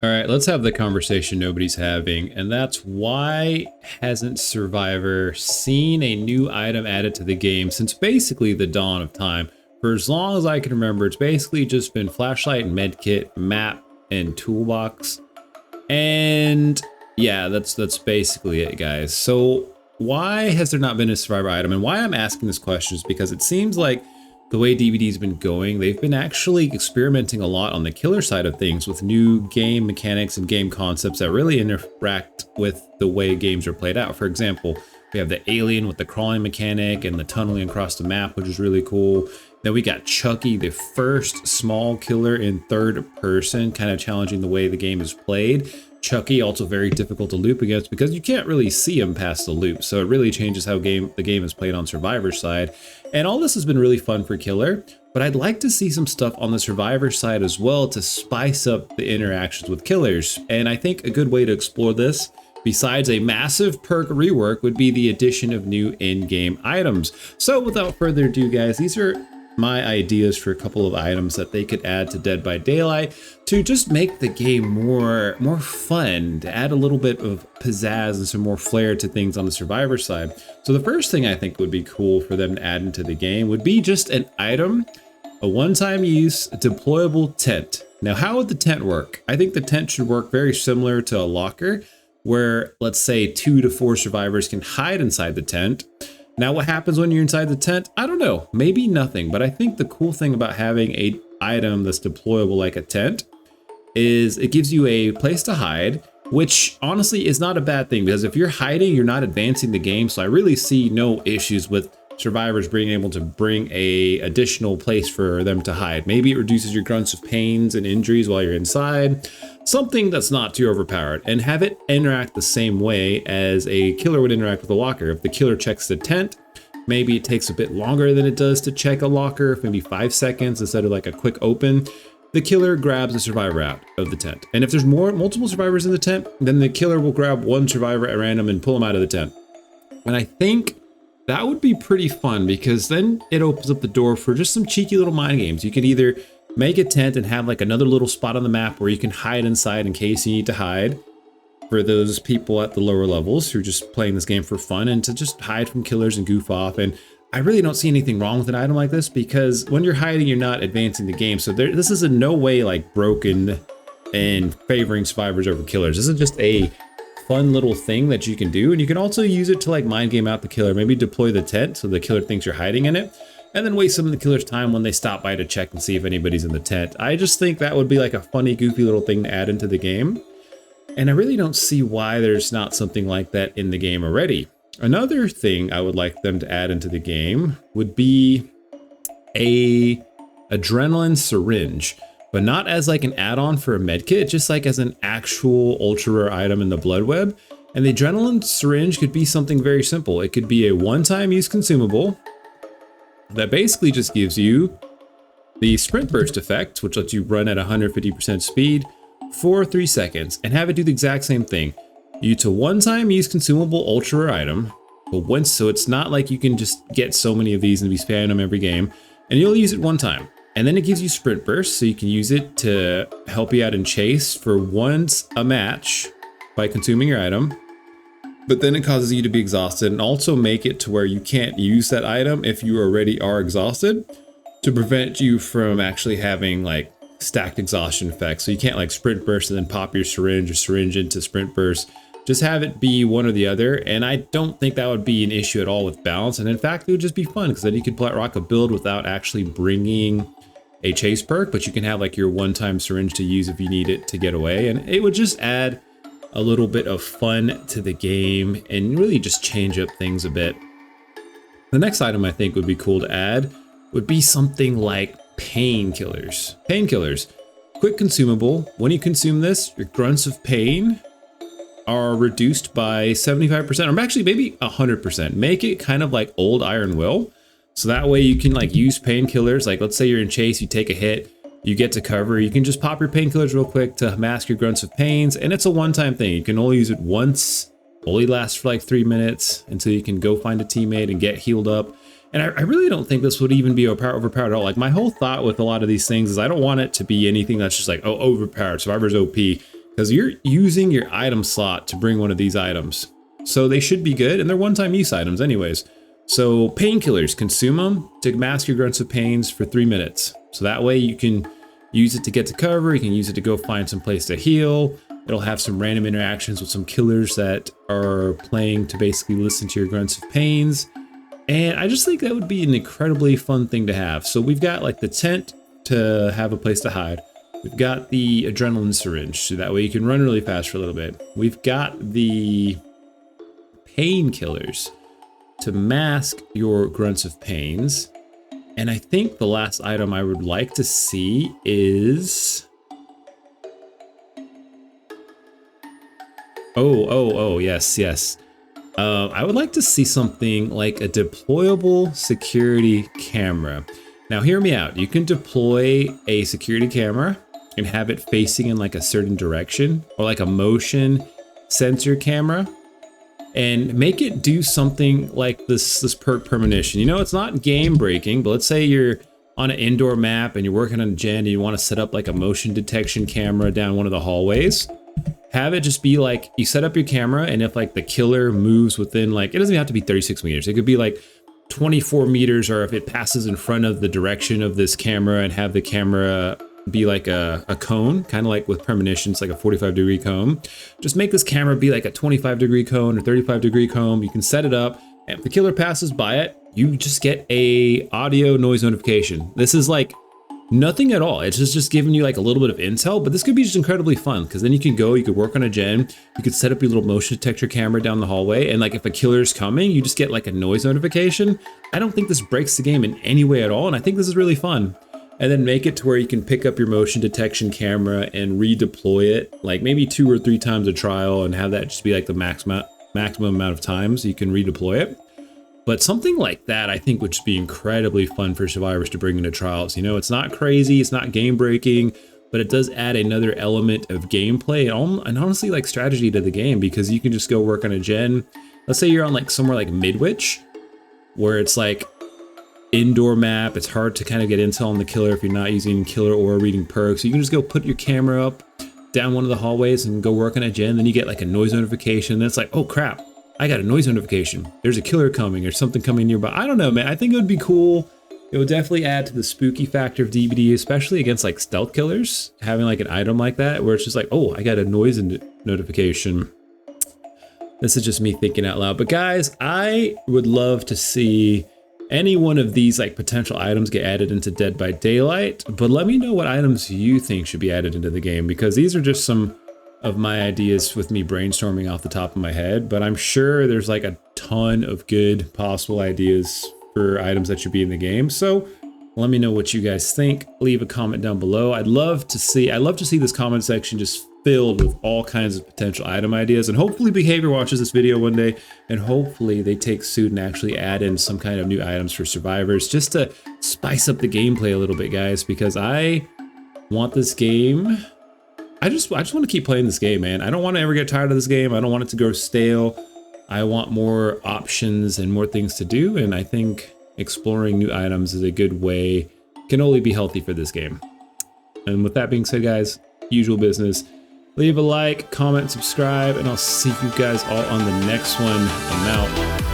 All right, let's have the conversation nobody's having, and that's why hasn't Survivor seen a new item added to the game since basically the dawn of time? For as long as I can remember, it's basically just been flashlight and medkit, map, and toolbox. And yeah, that's basically it, guys. So why has there not been a Survivor item? And why I'm asking this question is because it seems like the way DBD's been going, they've been actually experimenting a lot on the killer side of things with new game mechanics and game concepts that really interact with the way games are played out. For example, we have the alien with the crawling mechanic and the tunneling across the map, which is really cool. Then we got Chucky, the first small killer in third person, kind of challenging the way the game is played. Chucky also very difficult to loop against because you can't really see him past the loop, so it really changes how the game is played on Survivor side. And all this has been really fun for Killer, but I'd like to see some stuff on the Survivor side as well to spice up the interactions with killers. And I think a good way to explore this, besides a massive perk rework, would be the addition of new in-game items. So without further ado, guys, these are my ideas for a couple of items that they could add to Dead by Daylight to just make the game more fun, to add a little bit of pizzazz and some more flair to things on the Survivor side. So the first thing I think would be cool for them to add into the game would be just an item, a one-time use deployable tent. Now, how would the tent work? I think the tent should work very similar to a locker where, let's say, 2 to 4 survivors can hide inside the tent. Now, what happens when you're inside the tent? I don't know, maybe nothing, but I think the cool thing about having a item that's deployable like a tent is it gives you a place to hide, which honestly is not a bad thing because if you're hiding, you're not advancing the game. So I really see no issues with survivors being able to bring a additional place for them to hide. Maybe it reduces your grunts of pains and injuries while you're inside, something that's not too overpowered, and have it interact the same way as a killer would interact with a locker. If the killer checks the tent, maybe it takes a bit longer than it does to check a locker, maybe 5 seconds instead of like a quick open. The killer grabs the survivor out of the tent. And if there's multiple survivors in the tent, then the killer will grab one survivor at random and pull them out of the tent. And I think that would be pretty fun because then it opens up the door for just some cheeky little mind games. You could either make a tent and have like another little spot on the map where you can hide inside in case you need to hide, for those people at the lower levels who are just playing this game for fun and to just hide from killers and goof off. And I really don't see anything wrong with an item like this because when you're hiding, you're not advancing the game. So this is in no way like broken and favoring survivors over killers. This is just a fun little thing that you can do. And you can also use it to like mind game out the killer, maybe deploy the tent so the killer thinks you're hiding in it, and then waste some of the killer's time when they stop by to check and see if anybody's in the tent. I just think that would be like a funny, goofy little thing to add into the game. And I really don't see why there's not something like that in the game already. Another thing I would like them to add into the game would be a adrenaline syringe, but not as like an add-on for a medkit, just like as an actual ultra rare item in the blood web. And the adrenaline syringe could be something very simple. It could be a one-time use consumable that basically just gives you the sprint burst effect, which lets you run at 150% speed for 3 seconds and have it do the exact same thing. It's a one-time use consumable ultra rare item, but so it's not like you can just get so many of these and be spamming them every game, and you'll use it one time. And then it gives you sprint burst, so you can use it to help you out in chase for once a match by consuming your item. But then it causes you to be exhausted and also make it to where you can't use that item if you already are exhausted, to prevent you from actually having like stacked exhaustion effects. So you can't like sprint burst and then pop your syringe or syringe into sprint burst. Just have it be one or the other, and I don't think that would be an issue at all with balance. And in fact, it would just be fun because then you could rock a build without actually bringing a chase perk, but you can have like your one-time syringe to use if you need it to get away, and it would just add a little bit of fun to the game and really just change up things a bit. The next item I think would be cool to add would be something like painkillers. Painkillers, quick consumable. When you consume this, your grunts of pain are reduced by 75%, or actually maybe 100%. Make it kind of like old Iron Will. So that way you can like use painkillers. Like let's say you're in chase, you take a hit, you get to cover, you can just pop your painkillers real quick to mask your grunts of pains. And it's a one-time thing. You can only use it once, only lasts for like 3 minutes until you can go find a teammate and get healed up. And I really don't think this would even be overpowered at all. Like my whole thought with a lot of these things is I don't want it to be anything that's just like, oh, overpowered, Survivor's OP. because you're using your item slot to bring one of these items. So they should be good, and they're one-time use items anyways. So painkillers, consume them to mask your grunts of pains for 3 minutes. So that way you can use it to get to cover, you can use it to go find some place to heal. It'll have some random interactions with some killers that are playing to basically listen to your grunts of pains. And I just think that would be an incredibly fun thing to have. So we've got like the tent to have a place to hide. We've got the adrenaline syringe, so that way you can run really fast for a little bit. We've got the painkillers to mask your grunts of pains. And I think the last item I would like to see is... Oh, yes. I would like to see something like a deployable security camera. Now hear me out. You can deploy a security camera and have it facing in like a certain direction, or like a motion sensor camera, and make it do something like this perk premonition. You know, it's not game breaking, but let's say you're on an indoor map and you're working on a gen and you want to set up like a motion detection camera down one of the hallways. Have it just be like, you set up your camera, and if like the killer moves within like, it doesn't have to be 36 meters. It could be like 24 meters, or if it passes in front of the direction of this camera, and have the camera be like a cone, kind of like with premonitions, like a 45-degree cone. Just make this camera be like a 25-degree cone or 35-degree cone. You can set it up, and if the killer passes by it, you just get a audio noise notification. This is like nothing at all. It's just giving you like a little bit of intel, but this could be just incredibly fun, because then you can work on a gen, you could set up your little motion detector camera down the hallway, and like if a killer's coming, you just get like a noise notification. I don't think this breaks the game in any way at all, and I think this is really fun. And then make it to where you can pick up your motion detection camera and redeploy it, like maybe 2 or 3 times a trial, and have that just be like the maximum amount of times you can redeploy it. But something like that, I think, would just be incredibly fun for survivors to bring into trials. You know, it's not crazy, it's not game breaking, but it does add another element of gameplay and honestly like strategy to the game, because you can just go work on a gen. Let's say you're on like somewhere like Midwich, where it's like indoor map, it's hard to kind of get intel on the killer if you're not using killer or reading perks. So you can just go put your camera up down one of the hallways and go work on a gen. Then you get like a noise notification. Then it's like, oh crap, I got a noise notification. There's a killer coming or something coming nearby. I don't know, man. I think it would be cool. It would definitely add to the spooky factor of DBD, especially against like stealth killers, having like an item like that where it's just like, oh, I got a noise notification. This is just me thinking out loud. But guys, I would love to see any one of these like potential items get added into Dead by Daylight, but let me know what items you think should be added into the game, because these are just some of my ideas with me brainstorming off the top of my head, but I'm sure there's like a ton of good possible ideas for items that should be in the game. So let me know what you guys think. Leave a comment down below. I'd love to see this comment section just filled with all kinds of potential item ideas, and hopefully Behavior watches this video one day, and hopefully they take suit and actually add in some kind of new items for survivors, just to spice up the gameplay a little bit, guys, because I want this game. I just want to keep playing this game, man. I don't want to ever get tired of this game. I don't want it to grow stale. I want more options and more things to do, and I think exploring new items is a good way, can only be healthy for this game. And with that being said, guys, usual business. Leave a like, comment, subscribe, and I'll see you guys all on the next one. I'm out.